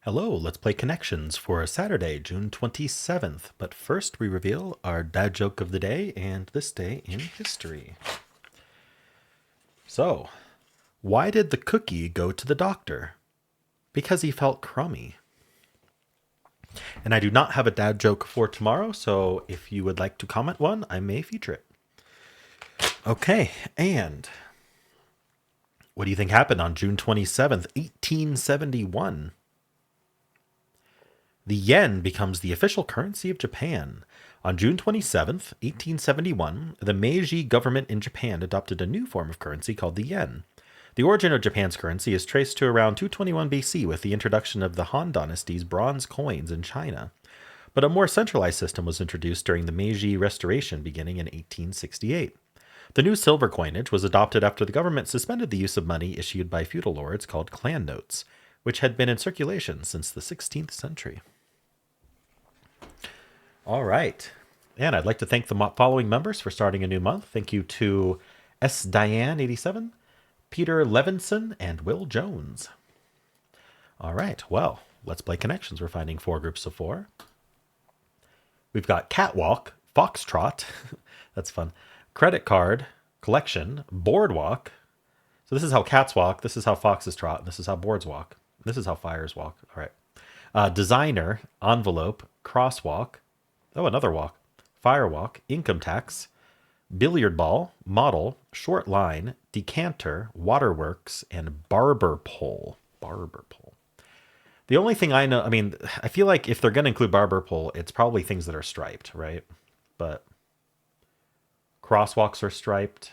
Hello, let's play Connections for Saturday, June 27th. But first, we reveal our dad joke of the day and this day in history. So, why did the cookie go to the doctor? Because he felt crummy. And I do not have a dad joke for tomorrow, so if you would like to comment one, I may feature it. Okay, and what do you think happened on June 27th, 1871? The yen becomes the official currency of Japan. On June 27th, 1871, the Meiji government in Japan adopted a new form of currency called the yen. The origin of Japan's currency is traced to around 221 BC with the introduction of the Han Dynasty's bronze coins in China. But a more centralized system was introduced during the Meiji Restoration beginning in 1868. The new silver coinage was adopted after the government suspended the use of money issued by feudal lords called clan notes, which had been in circulation since the 16th century. All right. And I'd like to thank the following members for starting a new month. Thank you to S. Diane87, Peter Levinson, and Will Jones. All right. Well, let's play Connections. We're finding 4 groups of 4. We've got Catwalk, Foxtrot. That's fun. Credit Card, Collection, Boardwalk. So this is how cats walk. This is how foxes trot. This is how boards walk. This is how fires walk. All right. Designer, Envelope, Crosswalk. Oh, another walk. Firewalk, income tax, billiard ball, model, short line, decanter, waterworks, and barber pole. Barber pole. The only thing I know, I feel like if they're going to include barber pole, it's probably things that are striped, right? But crosswalks are striped.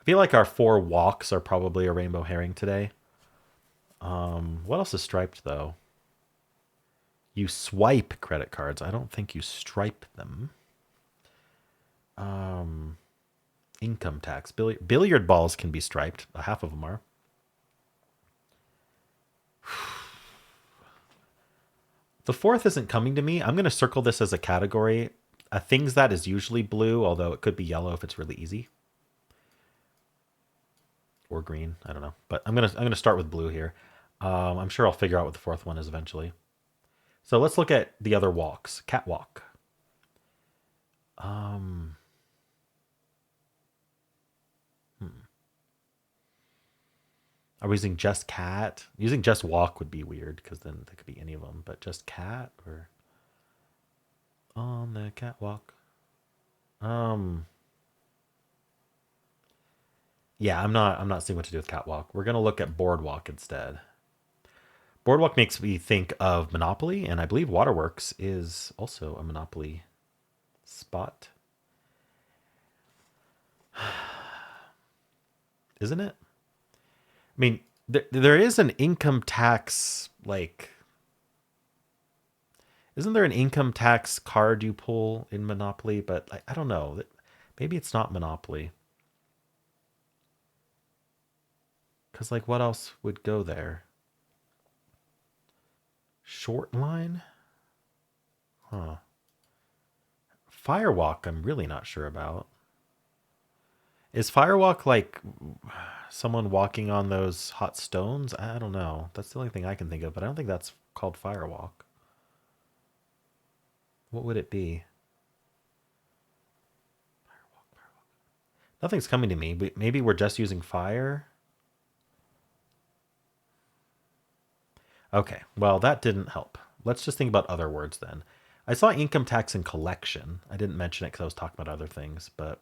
I feel like our 4 walks are probably a rainbow herring today. What else is striped, though? You swipe credit cards. I don't think you stripe them. Income tax. Billiard balls can be striped. Half of them are. The 4th isn't coming to me. I'm going to circle this as a category. Things that is usually blue, although it could be yellow if it's really easy. Or green. I don't know. But I'm gonna start with blue here. I'm sure I'll figure out what the 4th one is eventually. So let's look at the other walks. Catwalk. Are we using just cat? Using just walk would be weird because then there could be any of them. But just cat or on the catwalk. Yeah, I'm not seeing what to do with catwalk. We're gonna look at boardwalk instead. Boardwalk makes me think of Monopoly, and I believe Waterworks is also a Monopoly spot. Isn't it? I mean, there is an income tax, like, isn't there an income tax card you pull in Monopoly? But I don't know. Maybe it's not Monopoly. Because, like, what else would go there? Short line? Huh. Firewalk, I'm really not sure about. Is Firewalk like someone walking on those hot stones? I don't know. That's the only thing I can think of, but I don't think that's called Firewalk. What would it be? Nothing's coming to me. Maybe we're just using fire. Okay, well, that didn't help. Let's just think about other words then. I saw income tax and collection. I didn't mention it because I was talking about other things, but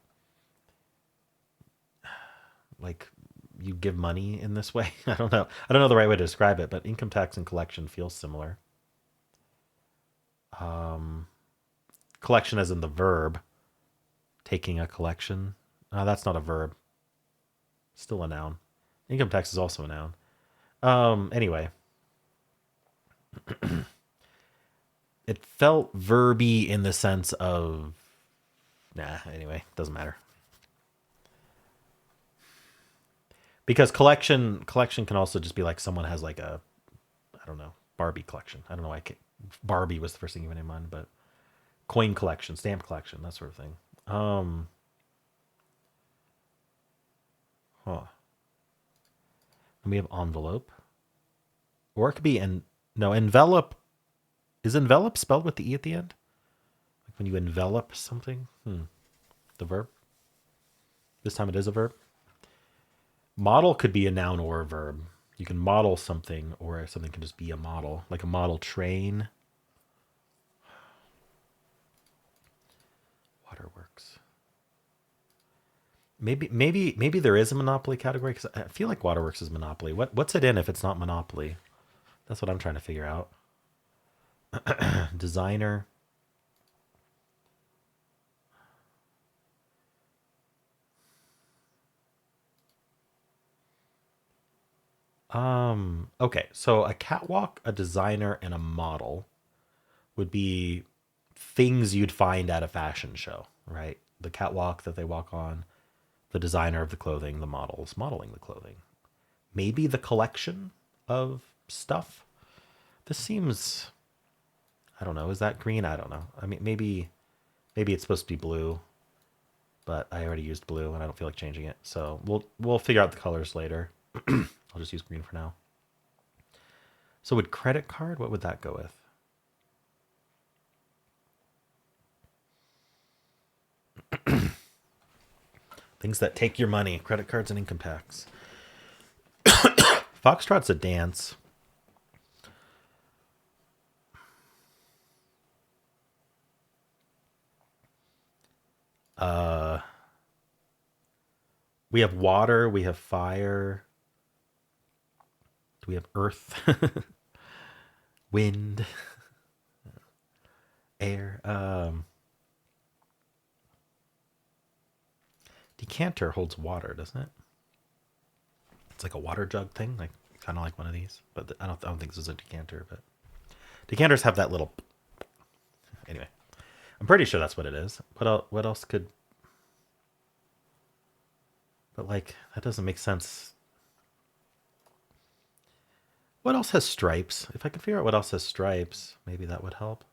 like you give money in this way. I don't know. I don't know the right way to describe it, but income tax and collection feels similar. Collection as in the verb, taking a collection. That's not a verb. Still a noun. Income tax is also a noun. Anyway, it felt verby in the sense of anyway, doesn't matter. Because collection can also just be like someone has like a, I don't know, Barbie collection. I don't know why Barbie was the first thing you went in mind, but coin collection, stamp collection, that sort of thing. Huh. And we have envelope, or it could be No, envelop. Is envelop spelled with the E at the end? Like when you envelop something? The verb? This time it is a verb. Model could be a noun or a verb. You can model something, or something can just be a model, like a model train. Waterworks. Maybe there is a monopoly category because I feel like Waterworks is monopoly. What's it in if it's not monopoly? That's what I'm trying to figure out. Designer. Okay, so a catwalk, a designer, and a model would be things you'd find at a fashion show, right? The catwalk that they walk on, the designer of the clothing, the models modeling the clothing. Maybe the collection of stuff. This seems, I don't know, is that green? I don't know. I mean, maybe it's supposed to be blue, but I already used blue and I don't feel like changing it. So we'll figure out the colors later. I'll just use green for now. So would credit card, what would that go with? Things that take your money, credit cards and income tax. Foxtrot's a dance. We have water, we have fire. Do we have earth? Wind, air. Decanter holds water, doesn't it? It's like a water jug thing, like kind of like one of these. But I don't think this is a decanter. But decanters have that little. Anyway, I'm pretty sure that's what it is. What else could? But like that doesn't make sense. What else has stripes? If I could figure out what else has stripes, maybe that would help.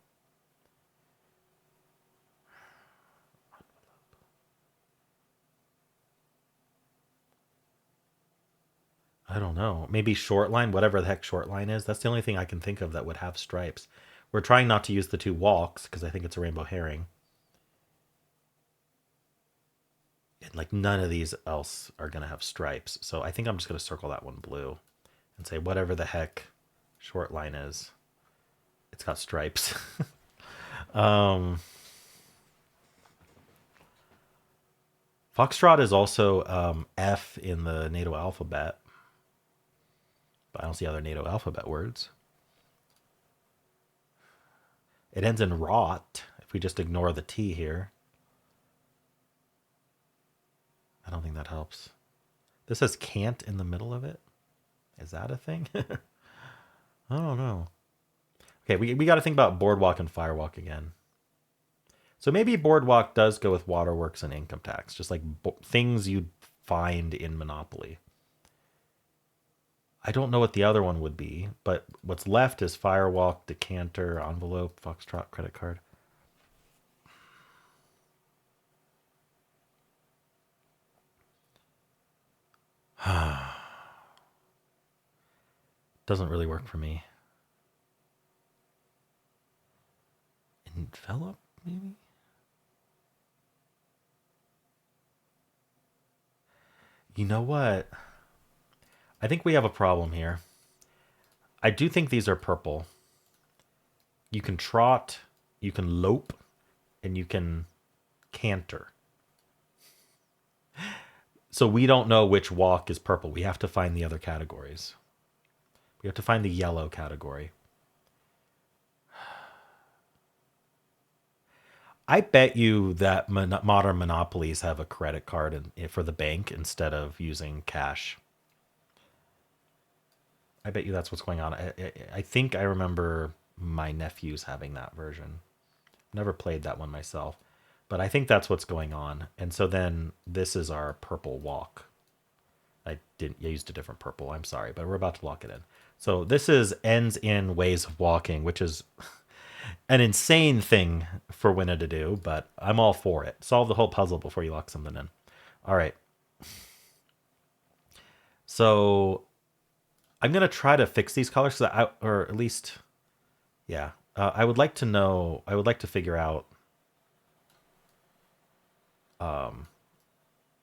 I don't know. Maybe short line, whatever the heck short line is. That's the only thing I can think of that would have stripes. We're trying not to use the two walks because I think it's a rainbow herring. And like none of these else are going to have stripes. So I think I'm just going to circle that one blue and say whatever the heck short line is. It's got stripes. Foxtrot is also F in the NATO alphabet. But I don't see other NATO alphabet words. It ends in rot if we just ignore the T here. I don't think that helps. This says can't in the middle of it. Is that a thing? I don't know. Okay, we got to think about boardwalk and firewalk again. So maybe boardwalk does go with waterworks and income tax, just like things you'd find in Monopoly. I don't know what the other one would be, but what's left is firewalk, decanter, envelope, foxtrot, credit card. Doesn't really work for me. Envelop, maybe? You know what? I think we have a problem here. I do think these are purple. You can trot, you can lope, and you can canter. So we don't know which walk is purple. We have to find the other categories. We have to find the yellow category. I bet you that modern monopolies have a credit card for the bank instead of using cash. I bet you that's what's going on. I think I remember my nephews having that version. Never played that one myself, but I think that's what's going on. And so then this is our purple walk. I used a different purple. I'm sorry, but we're about to lock it in. So this ends in ways of walking, which is an insane thing for Winna to do, but I'm all for it. Solve the whole puzzle before you lock something in. All right. So I'm gonna try to fix these colors, or at least, yeah. I would like to know. I would like to figure out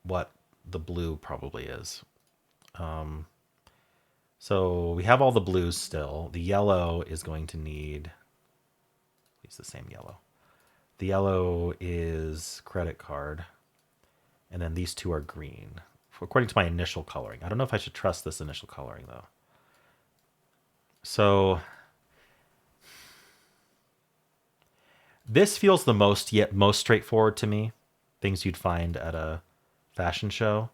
what the blue probably is. So we have all the blues still. The yellow is going to need. It's the same yellow. The yellow is credit card, and then these two are green, according to my initial coloring. I don't know if I should trust this initial coloring though. So this feels the most straightforward to me. Things you'd find at a fashion show.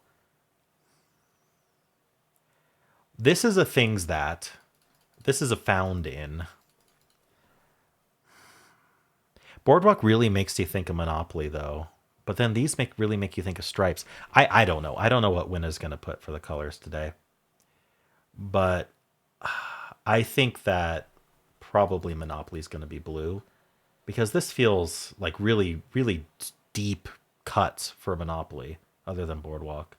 This is a things that this is a found in. Boardwalk really makes you think of Monopoly though. But then these really make you think of Stripes. I don't know. I don't know what Winna's gonna put for the colors today. But I think that probably Monopoly is gonna be blue. Because this feels like really, really deep cuts for Monopoly, other than Boardwalk.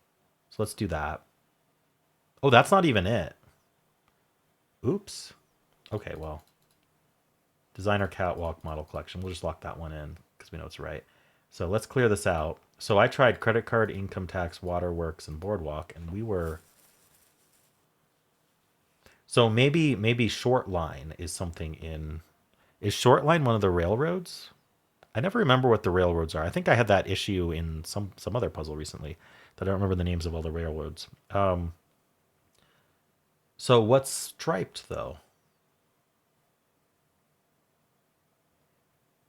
So let's do that. Oh, that's not even it. Oops. Okay, well. Designer Catwalk Model Collection. We'll just lock that one in because we know it's right. So let's clear this out. So I tried credit card, income tax, waterworks, and Boardwalk, and we were. So maybe short line is something in. Is short line one of the railroads? I never remember what the railroads are. I think I had that issue in some other puzzle recently that I don't remember the names of all the railroads. So what's striped though?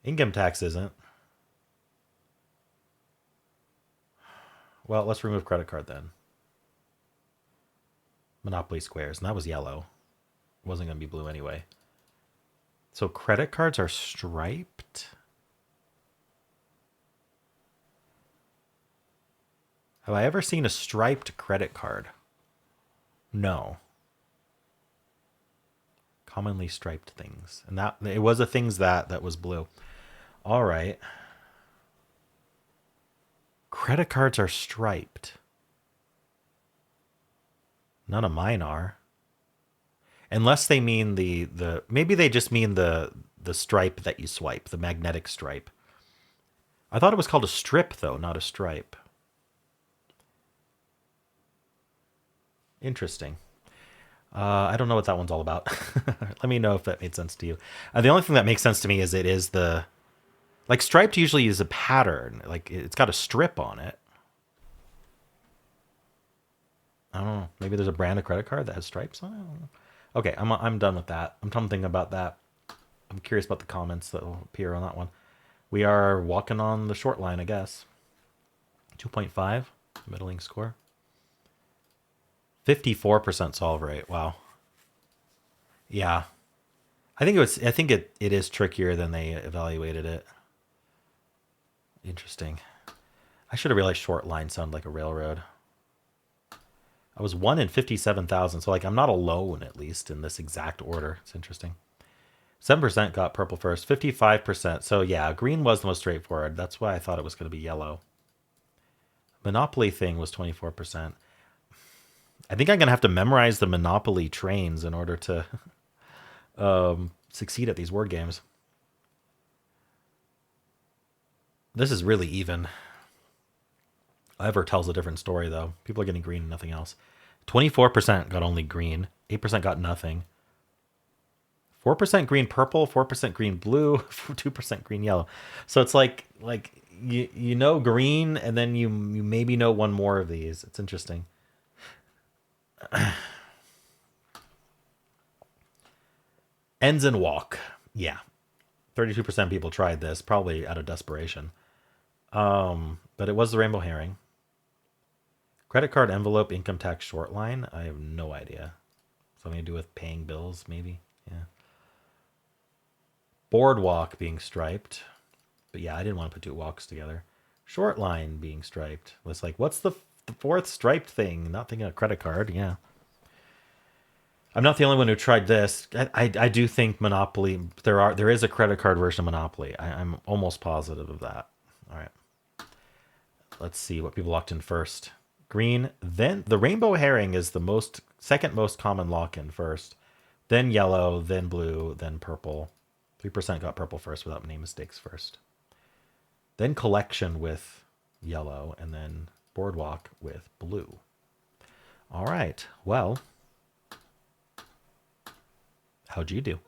Income tax isn't. Well, let's remove credit card then. Monopoly squares, and that was yellow. It wasn't going to be blue anyway. So credit cards are striped? Have I ever seen a striped credit card? No. Commonly striped things. And that it was a things that was blue. All right. Credit cards are striped. None of mine are. Unless they mean the maybe they just mean the stripe that you swipe, the magnetic stripe. I thought it was called a strip though, not a stripe. Interesting. I don't know what that one's all about. Let me know if that made sense to you. The only thing that makes sense to me is it is the like striped usually is a pattern. Like it's got a strip on it. I don't know. Maybe there's a brand of credit card that has stripes on it. Okay, I'm done with that. I'm done thinking about that. I'm curious about the comments that will appear on that one. We are walking on the short line, I guess. 2.5, middling score. 54% solve rate. Wow. Yeah. I think it is trickier than they evaluated it. Interesting. I should have realized short line sounded like a railroad. I was 1 in 57,000, so like I'm not alone at least in this exact order. It's interesting. 7% got purple first, 55%. So yeah, green was the most straightforward. That's why I thought it was going to be yellow. Monopoly thing was 24%. I think I'm going to have to memorize the Monopoly trains in order to succeed at these word games. This is really even. Ever tells a different story, though. People are getting green and nothing else. 24% got only green. 8% got nothing. 4% green purple, 4% green blue, 2% green yellow. So it's like you know green, and then you maybe know one more of these. It's interesting. Ends and walk. Yeah. 32% people tried this, probably out of desperation. But it was the rainbow herring. Credit card envelope, income tax short line. I have no idea. Something to do with paying bills, maybe. Yeah. Boardwalk being striped. But yeah, I didn't want to put two walks together. Short line being striped. Was like, what's the fourth striped thing? Not thinking of credit card. Yeah. I'm not the only one who tried this. I do think Monopoly. There is a credit card version of Monopoly. I'm almost positive of that. All right. Let's see what people locked in first. Green. Then the rainbow herring is the most second most common lock-in first, then yellow, then blue, then purple. 3% got purple first without any mistakes first. Then collection with yellow, and then boardwalk with blue. All right, well, how'd you do?